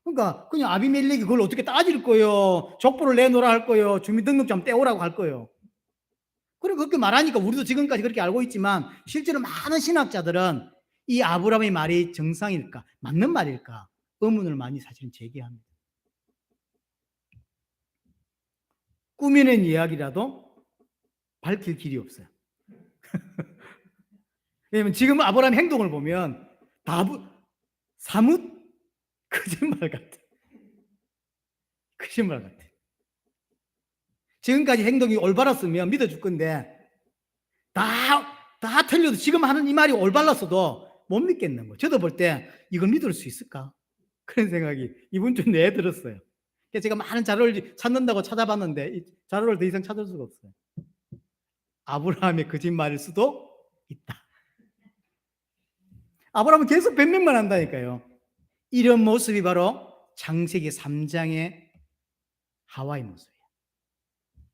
그러니까 그냥 아비멜렉이 그걸 어떻게 따질 거예요. 족보를 내놓으라 할 거예요. 주민등록증 떼오라고 할 거예요. 그리고 그렇게 말하니까 우리도 지금까지 그렇게 알고 있지만 실제로 많은 신학자들은 이 아브라함의 말이 정상일까? 맞는 말일까? 의문을 많이 사실은 제기합니다. 꾸며낸 이야기라도 밝힐 길이 없어요. 왜냐면 지금 아브라함 행동을 보면 사뭇 거짓말 같아. 거짓말 같아. 지금까지 행동이 올바랐으면 믿어줄 건데 다 틀려도 지금 하는 이 말이 올바랐어도 못 믿겠는 거예요. 저도 볼 때 이걸 믿을 수 있을까? 그런 생각이 이번 주 내에 들었어요. 그래서 제가 많은 자료를 찾는다고 찾아봤는데 이 자료를 더 이상 찾을 수가 없어요. 아브라함의 거짓말일 수도 있다. 아브라함은 계속 변명만 한다니까요. 이런 모습이 바로 창세기 3장의 하와의 모습이에요.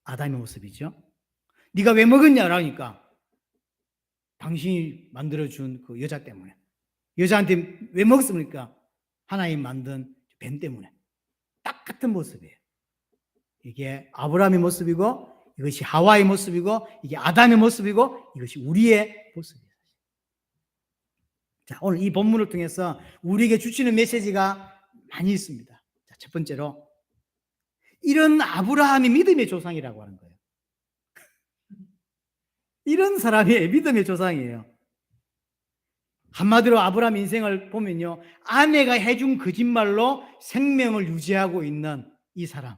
아담의 모습이죠. 네가 왜 먹었냐라니까 당신이 만들어준 그 여자 때문에. 여자한테 왜 먹었습니까? 하나님 만든 뱀 때문에. 딱 같은 모습이에요. 이게 아브라함의 모습이고 이것이 하와의 모습이고 이게 아담의 모습이고 이것이 우리의 모습이에요. 자, 오늘 이 본문을 통해서 우리에게 주시는 메시지가 많이 있습니다. 자, 첫 번째로 이런 아브라함이 믿음의 조상이라고 하는 거예요. 이런 사람이 믿음의 조상이에요. 한마디로 아브라함 인생을 보면요, 아내가 해준 거짓말로 생명을 유지하고 있는 이 사람,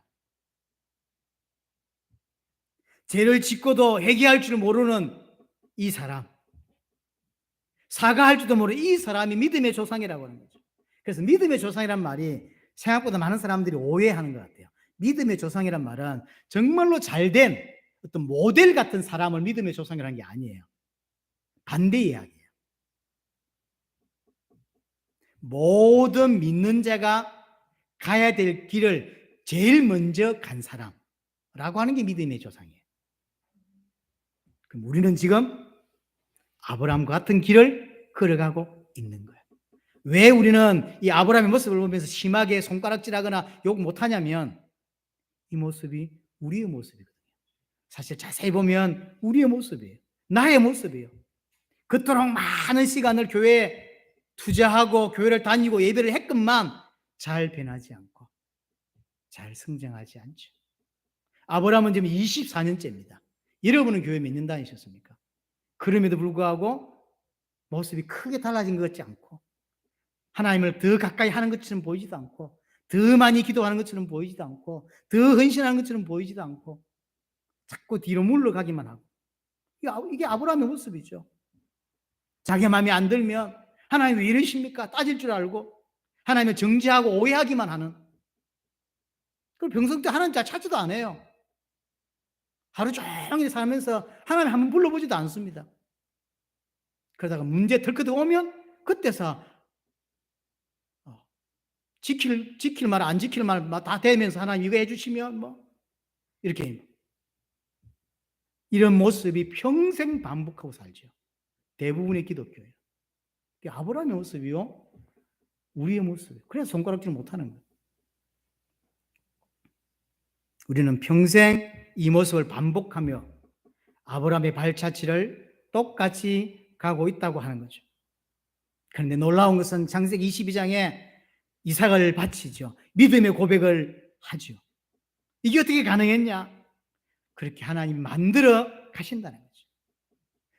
죄를 짓고도 회개할 줄 모르는 이 사람, 사과할 줄도 모르는 이 사람이 믿음의 조상이라고 하는 거죠. 그래서 믿음의 조상이란 말이 생각보다 많은 사람들이 오해하는 것 같아요. 믿음의 조상이란 말은 정말로 잘된 어떤 모델 같은 사람을 믿음의 조상이라는 게 아니에요. 반대 이야기예요. 모든 믿는 자가 가야 될 길을 제일 먼저 간 사람라고 하는 게 믿음의 조상이에요. 그럼 우리는 지금 아브라함과 같은 길을 걸어가고 있는 거예요. 왜 우리는 이 아브라함의 모습을 보면서 심하게 손가락질하거나 욕 못하냐면 이 모습이 우리의 모습이거든요. 사실 자세히 보면 우리의 모습이에요. 나의 모습이에요. 그토록 많은 시간을 교회에 투자하고 교회를 다니고 예배를 했건만 잘 변하지 않고 잘 성장하지 않죠. 아브라함은 지금 24년째입니다. 여러분은 교회 몇 년 다니셨습니까? 그럼에도 불구하고 모습이 크게 달라진 것 같지 않고 하나님을 더 가까이 하는 것처럼 보이지도 않고 더 많이 기도하는 것처럼 보이지도 않고 더 헌신하는 것처럼 보이지도 않고 자꾸 뒤로 물러가기만 하고 이게 아브라함의 모습이죠. 자기 마음에 안 들면 하나님 왜 이러십니까? 따질 줄 알고 하나님을 정죄하고 오해하기만 하는. 그리고 평소 때 하나님 잘 찾지도 않아요. 하루 종일 살면서 하나님 한번 불러보지도 않습니다. 그러다가 문제 덜컥 오면 그때서 지킬 말, 안 지킬 말 다 대면서 하나님 이거 해주시면 뭐 이렇게 이런 모습이 평생 반복하고 살죠. 대부분의 기독교예요. 아브라함의 모습이요, 우리의 모습이에요. 그래서 손가락질 못하는 거예요. 우리는 평생 이 모습을 반복하며 아브라함의 발자취를 똑같이 가고 있다고 하는 거죠. 그런데 놀라운 것은 창세기 22장에 이삭을 바치죠. 믿음의 고백을 하죠. 이게 어떻게 가능했냐? 그렇게 하나님이 만들어 가신다는 거죠.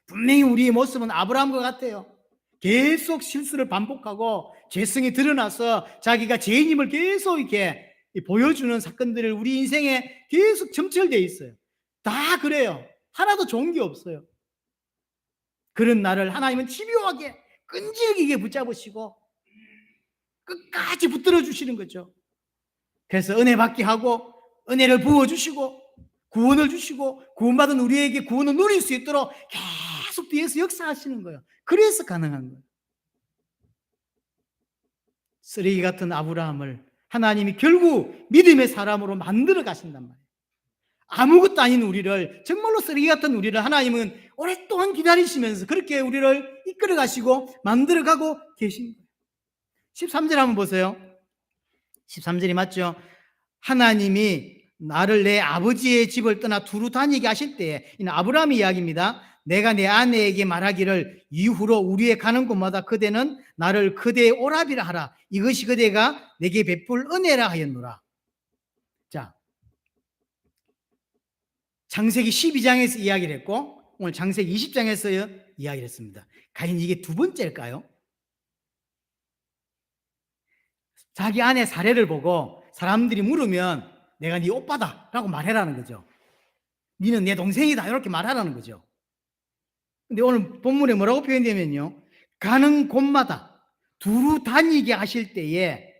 분명히 우리의 모습은 아브라함과 같아요. 계속 실수를 반복하고 죄성이 드러나서 자기가 죄인임을 계속 이렇게 보여주는 사건들을 우리 인생에 계속 점철되어 있어요. 다 그래요. 하나도 좋은 게 없어요. 그런 나를 하나님은 집요하게 끈질기게 붙잡으시고 끝까지 붙들어 주시는 거죠. 그래서 은혜 받게 하고 은혜를 부어주시고 구원을 주시고 구원받은 우리에게 구원을 누릴 수 있도록 계속 뒤에서 역사하시는 거예요. 그래서 가능한 거예요. 쓰레기 같은 아브라함을 하나님이 결국 믿음의 사람으로 만들어 가신단 말이에요. 아무것도 아닌 우리를, 정말로 쓰레기 같은 우리를 하나님은 오랫동안 기다리시면서 그렇게 우리를 이끌어 가시고 만들어 가고 계신 거예요. 13절 한번 보세요. 13절이 맞죠? 하나님이 나를 내 아버지의 집을 떠나 두루 다니게 하실 때에, 이는 아브라함의 이야기입니다. 내가 내 아내에게 말하기를 이후로 우리의 가는 곳마다 그대는 나를 그대의 오라비라 하라. 이것이 그대가 내게 베풀 은혜라 하였노라. 자, 창세기 12장에서 이야기를 했고 오늘 창세기 20장에서 이야기를 했습니다. 과연 이게 두 번째일까요? 자기 아내 사례를 보고 사람들이 물으면 내가 네 오빠다 라고 말해라는 거죠. 니는 내 동생이다 이렇게 말하라는 거죠. 근데 오늘 본문에 뭐라고 표현되면요, 가는 곳마다 두루 다니게 하실 때에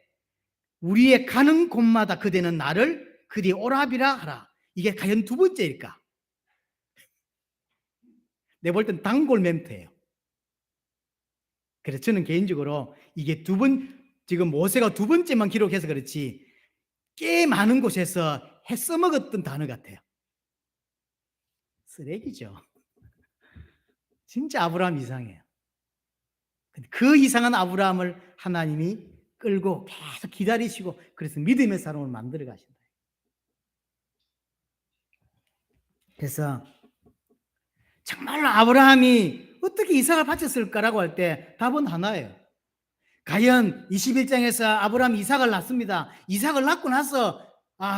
우리의 가는 곳마다 그대는 나를 그대의 오라비라 하라. 이게 과연 두 번째일까? 내가 볼 땐 단골 멘트예요. 그래서 저는 개인적으로 이게 지금 모세가 두 번째만 기록해서 그렇지 꽤 많은 곳에서 해 써먹었던 단어 같아요. 쓰레기죠. 진짜 아브라함 이상해요. 그 이상한 아브라함을 하나님이 끌고 계속 기다리시고 그래서 믿음의 사람을 만들어 가신다. 그래서 정말로 아브라함이 어떻게 이삭을 바쳤을까라고 할 때 답은 하나예요. 과연 21장에서 아브라함이 이삭을 낳습니다. 이삭을 낳고 나서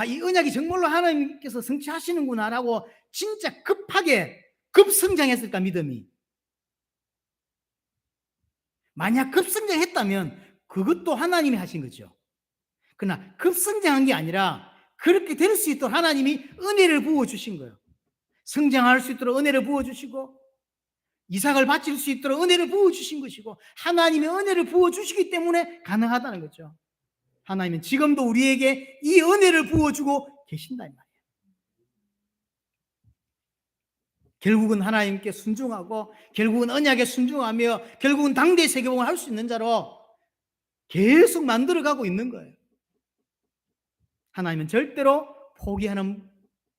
이 언약이 정말로 하나님께서 성취하시는구나라고 진짜 급하게 급성장했을까 믿음이? 만약 급성장했다면 그것도 하나님이 하신 거죠. 그러나 급성장한 게 아니라 그렇게 될 수 있도록 하나님이 은혜를 부어주신 거예요. 성장할 수 있도록 은혜를 부어주시고 이삭을 바칠 수 있도록 은혜를 부어주신 것이고 하나님의 은혜를 부어주시기 때문에 가능하다는 거죠. 하나님은 지금도 우리에게 이 은혜를 부어주고 계신다 이 말이에요. 결국은 하나님께 순종하고 결국은 언약에 순종하며 결국은 당대의 세계복음을 할 수 있는 자로 계속 만들어가고 있는 거예요. 하나님은 절대로 포기하는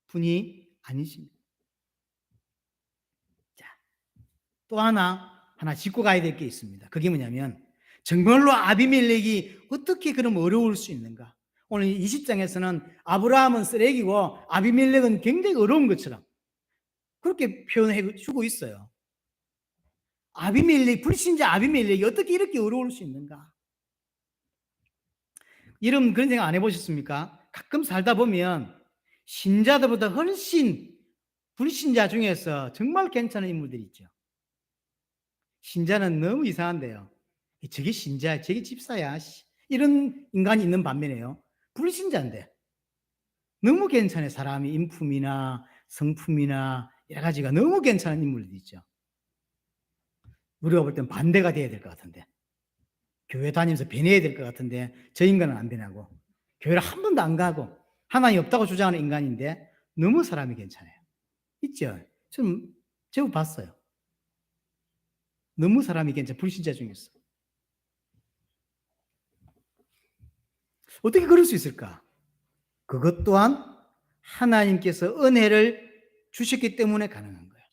분이 아니십니다. 자, 또 하나 짚고 가야 될 게 있습니다. 그게 뭐냐면 정말로 아비멜렉이 어떻게 그럼 어려울 수 있는가? 오늘 20장에서는 아브라함은 쓰레기고 아비멜렉은 굉장히 어려운 것처럼 그렇게 표현해 주고 있어요. 불신자 아비멜렉이 어떻게 이렇게 어려울 수 있는가? 여러분 그런 생각 안 해보셨습니까? 가끔 살다 보면 신자들보다 훨씬 불신자 중에서 정말 괜찮은 인물들이 있죠. 신자는 너무 이상한데요. 저게 신자야, 저게 집사야, 이런 인간이 있는 반면에요. 불신자인데 너무 괜찮아요. 사람이 인품이나 성품이나 여러 가지가 너무 괜찮은 인물들이 있죠. 우리가 볼 땐 반대가 돼야 될 것 같은데, 교회 다니면서 변해야 될 것 같은데 저 인간은 안 변하고 교회를 한 번도 안 가고 하나님 없다고 주장하는 인간인데 너무 사람이 괜찮아요. 있죠? 좀 제법 봤어요. 너무 사람이 괜찮아. 불신자 중에서. 어떻게 그럴 수 있을까? 그것 또한 하나님께서 은혜를 주셨기 때문에 가능한 거예요.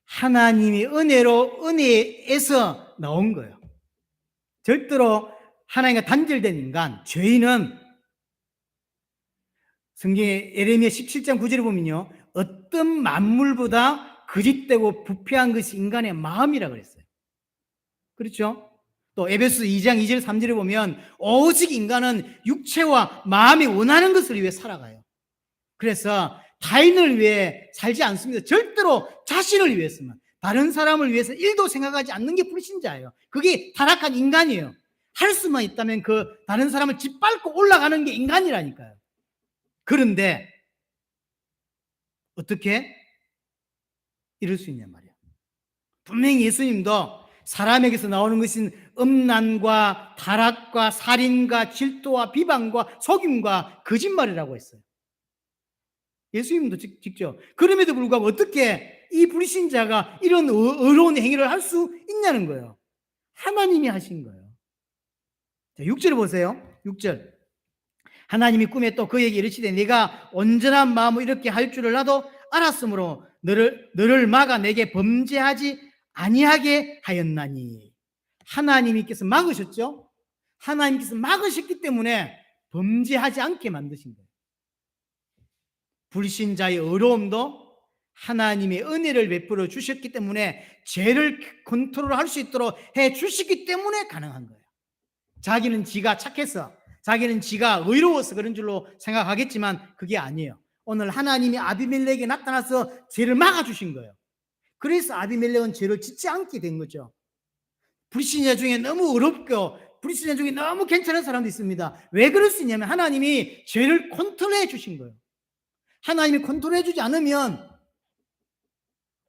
하나님이 은혜에서 나온 거예요. 절대로 하나님과 단절된 인간, 죄인은 성경의 예레미야 17장 9절에 보면요, 어떤 만물보다 거짓되고 부패한 것이 인간의 마음이라 그랬어요. 그렇죠? 또 에베소 2장 2절 3절에 보면 오직 인간은 육체와 마음이 원하는 것을 위해 살아가요. 그래서 타인을 위해 살지 않습니다. 절대로 자신을 위해서만, 다른 사람을 위해서 일도 생각하지 않는 게 불신자예요. 그게 타락한 인간이에요. 할 수만 있다면 그 다른 사람을 짓밟고 올라가는 게 인간이라니까요. 그런데 어떻게 이럴 수 있냔 말이에요. 분명히 예수님도 사람에게서 나오는 것은 음란과 타락과 살인과 질투와 비방과 속임과 거짓말이라고 했어요. 예수님도 직접. 그럼에도 불구하고 어떻게 이 불신자가 이런 어려운 행위를 할 수 있냐는 거예요. 하나님이 하신 거예요. 자, 6절 보세요. 6절. 하나님이 꿈에 또 그에게 이르시되 네가 온전한 마음으로 이렇게 할 줄을 나도 알았으므로 너를 막아 내게 범죄하지 아니하게 하였나니. 하나님께서 막으셨죠? 하나님께서 막으셨기 때문에 범죄하지 않게 만드신 거예요. 불신자의 어려움도 하나님의 은혜를 베풀어 주셨기 때문에 죄를 컨트롤할 수 있도록 해 주시기 때문에 가능한 거예요. 자기는 지가 착해서, 자기는 지가 의로워서 그런 줄로 생각하겠지만 그게 아니에요. 오늘 하나님이 아비멜렉에게 나타나서 죄를 막아주신 거예요. 그래서 아비멜렉은 죄를 짓지 않게 된 거죠. 불신자 중에 너무 어렵고 불신자 중에 너무 괜찮은 사람도 있습니다. 왜 그럴 수 있냐면 하나님이 죄를 컨트롤해 주신 거예요. 하나님이 컨트롤해 주지 않으면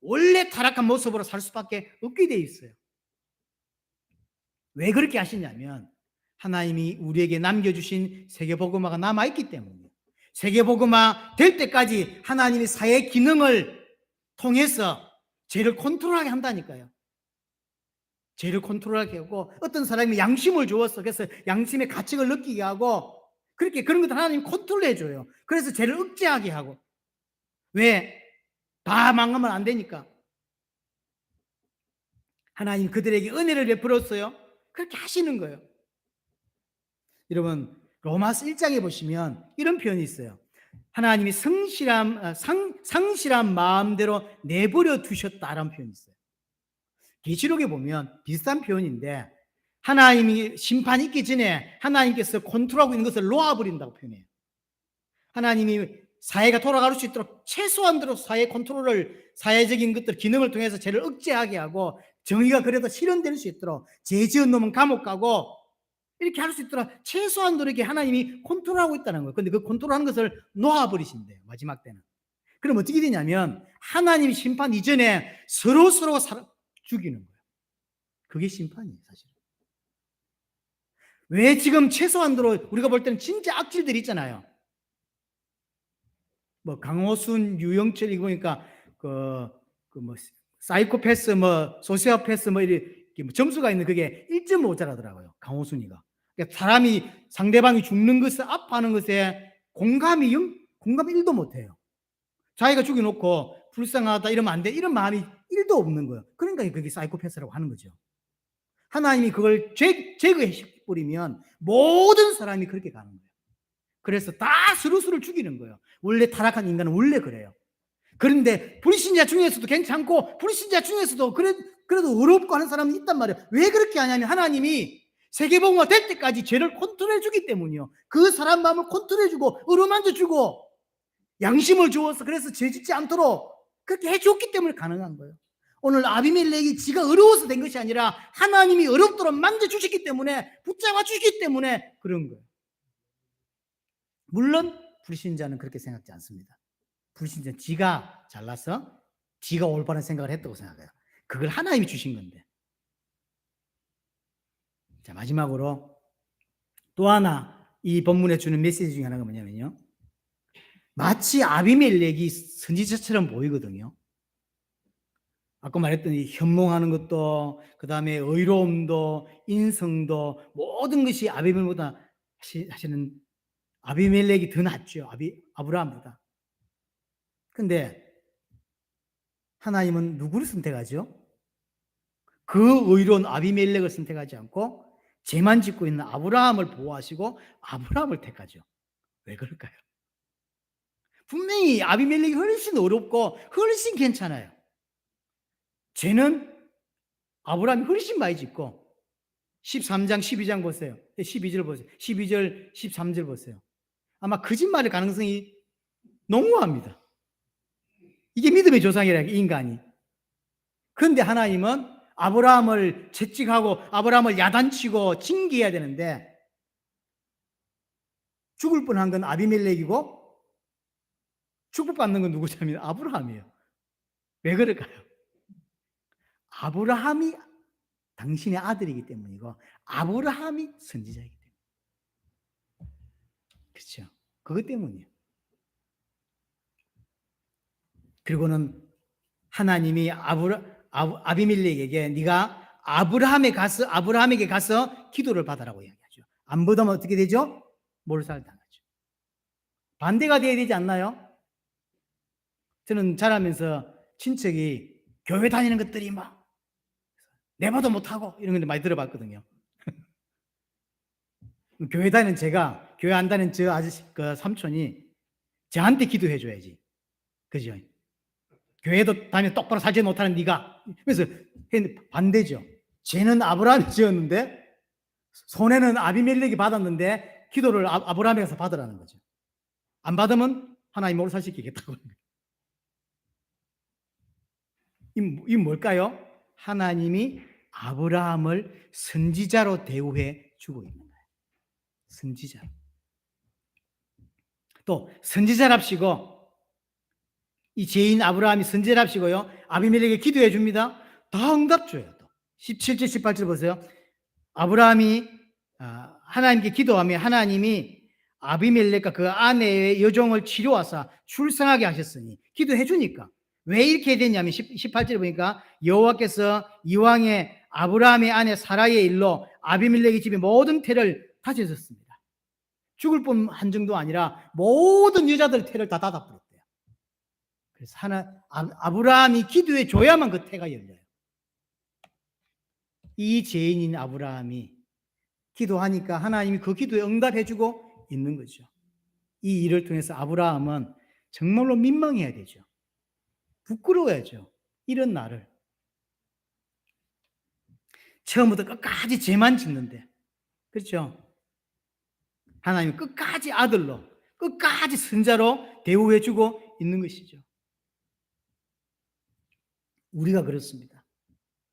원래 타락한 모습으로 살 수밖에 없게 돼 있어요. 왜 그렇게 하시냐면 하나님이 우리에게 남겨주신 세계복음화가 남아있기 때문이에요. 세계복음화 될 때까지 하나님이 사회 기능을 통해서 죄를 컨트롤하게 한다니까요. 죄를 컨트롤하게 하고 어떤 사람이 양심을 주어서 그래서 양심의 가책을 느끼게 하고 그렇게 그런 것들 하나님 컨트롤해 줘요. 그래서 죄를 억제하게 하고. 왜? 다 망하면 안 되니까. 하나님 그들에게 은혜를 베풀었어요. 그렇게 하시는 거예요. 여러분 로마서 1장에 보시면 이런 표현이 있어요. 하나님이 상실한 마음대로 내버려 두셨다라는 표현이 있어요. 계시록에 보면 비슷한 표현인데 하나님이 심판이 있기 전에 하나님께서 컨트롤하고 있는 것을 놓아버린다고 표현해요. 하나님이 사회가 돌아갈 수 있도록 최소한대로 사회 컨트롤을 사회적인 것들 기능을 통해서 죄를 억제하게 하고 정의가 그래도 실현될 수 있도록 죄 지은 놈은 감옥 가고 이렇게 할 수 있도록 최소한도로 이렇게 하나님이 컨트롤하고 있다는 거예요. 근데 그 컨트롤하는 것을 놓아버리신대요. 마지막 때는. 그럼 어떻게 되냐면 하나님 심판 이전에 서로 죽이는 거예요. 그게 심판이에요, 사실은. 왜 지금 최소한도로 우리가 볼 때는 진짜 악질들이 있잖아요. 뭐 강호순, 유영철 이거 보니까 뭐 사이코패스, 뭐 소시오패스 뭐 이렇게 뭐 점수가 있는 그게 1.5자라더라고요. 강호순이가. 그러니까 사람이 상대방이 죽는 것을 아파하는 것에 공감이 1도 못 해요. 자기가 죽여놓고 불쌍하다 이러면 안 돼. 이런 마음이 1도 없는 거예요. 그러니까 그게 사이코패스라고 하는 거죠. 하나님이 그걸 제거해 버리면 모든 사람이 그렇게 가는 거예요. 그래서 다 스스로를 죽이는 거예요. 원래 타락한 인간은 원래 그래요. 그런데 불신자 중에서도 괜찮고 불신자 중에서도 그래도 어렵고 하는 사람이 있단 말이에요. 왜 그렇게 하냐면 하나님이 세계복음화 될 때까지 죄를 컨트롤해 주기 때문이요. 그 사람 마음을 컨트롤해 주고 어루만져 주고 양심을 주어서 그래서 죄 짓지 않도록 그렇게 해줬기 때문에 가능한 거예요. 오늘 아비멜렉이 지가 어려워서 된 것이 아니라 하나님이 어렵도록 만져주셨기 때문에 붙잡아 주시기 때문에 그런 거예요. 물론 불신자는 그렇게 생각지 않습니다. 불신자는 지가 잘나서 지가 올바른 생각을 했다고 생각해요. 그걸 하나님이 주신 건데. 자, 마지막으로 또 하나 이 본문에 주는 메시지 중에 하나가 뭐냐면요. 마치 아비멜렉이 선지자처럼 보이거든요. 아까 말했던 이 현몽하는 것도 그 다음에 의로움도 인성도 모든 것이 아비멜렉보다 사실은 아비멜렉이 더 낫죠. 아브라함보다. 근데 하나님은 누구를 선택하죠? 그 의로운 아비멜렉을 선택하지 않고 죄만 짓고 있는 아브라함을 보호하시고 아브라함을 택하죠. 왜 그럴까요? 분명히 아비멜렉이 훨씬 어렵고 훨씬 괜찮아요. 죄는 아브라함이 훨씬 많이 짓고 13장 12장 보세요. 12절 보세요. 12절 13절 보세요. 아마 거짓말일 가능성이 농후합니다. 이게 믿음의 조상이라 인간이. 그런데 하나님은 아브라함을 채찍하고 아브라함을 야단치고 징계해야 되는데 죽을 뻔한 건 아비멜렉이고 축복받는 건 누구냐면 아브라함이에요. 왜 그럴까요? 아브라함이 당신의 아들이기 때문이고 아브라함이 선지자이기 때문에. 그렇죠? 그것 때문이에요. 그리고는 하나님이 아비멜렉에게 네가 아브라함에게 가서 기도를 받아라고 이야기하죠. 안 받으면 어떻게 되죠? 몰살당하죠. 반대가 돼야 되지 않나요? 저는 자라면서 친척이 교회 다니는 것들이 막 내봐도 못하고 이런 걸 많이 들어봤거든요. 교회 다니는 제가, 교회 안 다니는 저 아저씨, 그 삼촌이 저한테 기도해 줘야지. 그죠? 교회도 다니면 똑바로 살지 못하는 네가. 그래서 반대죠. 쟤는 아브라함이 지었는데 손해는 아비멜렉이 받았는데 기도를 아브라함에서 받으라는 거죠. 안 받으면 하나님 몰살시키겠다고. 이 뭘까요? 하나님이 아브라함을 선지자로 대우해 주고 있는 거예요. 선지자. 또 선지자랍시고 이 죄인 아브라함이 선지자랍시고요. 아비멜렉에게 기도해 줍니다. 다 응답 줘요. 또 17절 18절 보세요. 아브라함이 하나님께 기도하며 하나님이 아비멜렉과 그 아내의 여종을 치료하사 출생하게 하셨으니 기도해 주니까 왜 이렇게 되냐면 18절에 보니까 여호와께서 이왕에 아브라함의 아내 사라의 일로 아비멜렉의 집에 모든 태를 닫으셨습니다. 죽을 뻔한 정도 아니라 모든 여자들 태를 다 닫아버렸대요. 그래서 아브라함이 기도해 줘야만 그 태가 열려요. 이 죄인인 아브라함이 기도하니까 하나님이 그 기도에 응답해 주고 있는 거죠. 이 일을 통해서 아브라함은 정말로 민망해야 되죠. 부끄러워야죠. 이런 나를. 처음부터 끝까지 죄만 짓는데. 그렇죠? 하나님은 끝까지 아들로, 끝까지 선자로 대우해주고 있는 것이죠. 우리가 그렇습니다.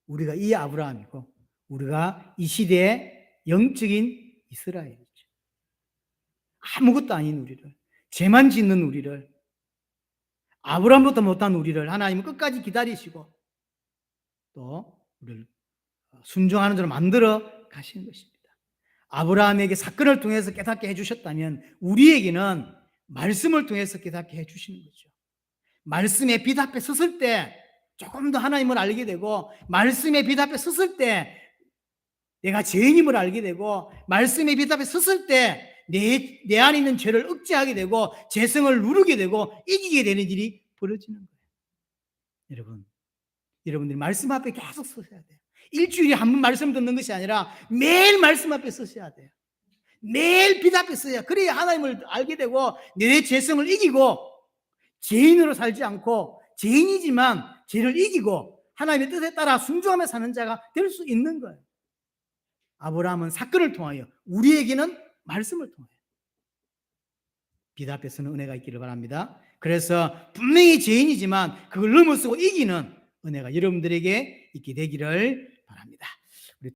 우리가 이 아브라함이고 우리가 이 시대의 영적인 이스라엘이죠. 아무것도 아닌 우리를, 죄만 짓는 우리를, 아브라함보다 못한 우리를 하나님은 끝까지 기다리시고 또 우리를 순종하는 대로 만들어 가시는 것입니다. 아브라함에게 사건을 통해서 깨닫게 해주셨다면 우리에게는 말씀을 통해서 깨닫게 해주시는 거죠. 말씀의 빛 앞에 섰을 때 조금 더 하나님을 알게 되고 말씀의 빛 앞에 섰을 때 내가 죄인임을 알게 되고 말씀의 빛 앞에 섰을 때 내 안에 있는 죄를 억제하게 되고 죄성을 누르게 되고 이기게 되는 일이 벌어지는 거예요. 여러분들이 말씀 앞에 계속 서셔야 돼요. 일주일에 한 번 말씀 듣는 것이 아니라 매일 말씀 앞에 서셔야 돼요. 매일 빛 앞에 서야 그래야 하나님을 알게 되고 내 죄성을 이기고 죄인으로 살지 않고 죄인이지만 죄를 이기고 하나님의 뜻에 따라 순종하며 사는 자가 될 수 있는 거예요. 아브라함은 사건을 통하여 우리에게는 말씀을 통하여 빛 앞에서는 은혜가 있기를 바랍니다. 그래서 분명히 죄인이지만 그걸 넘어서고 이기는 은혜가 여러분들에게 있게 되기를 바랍니다.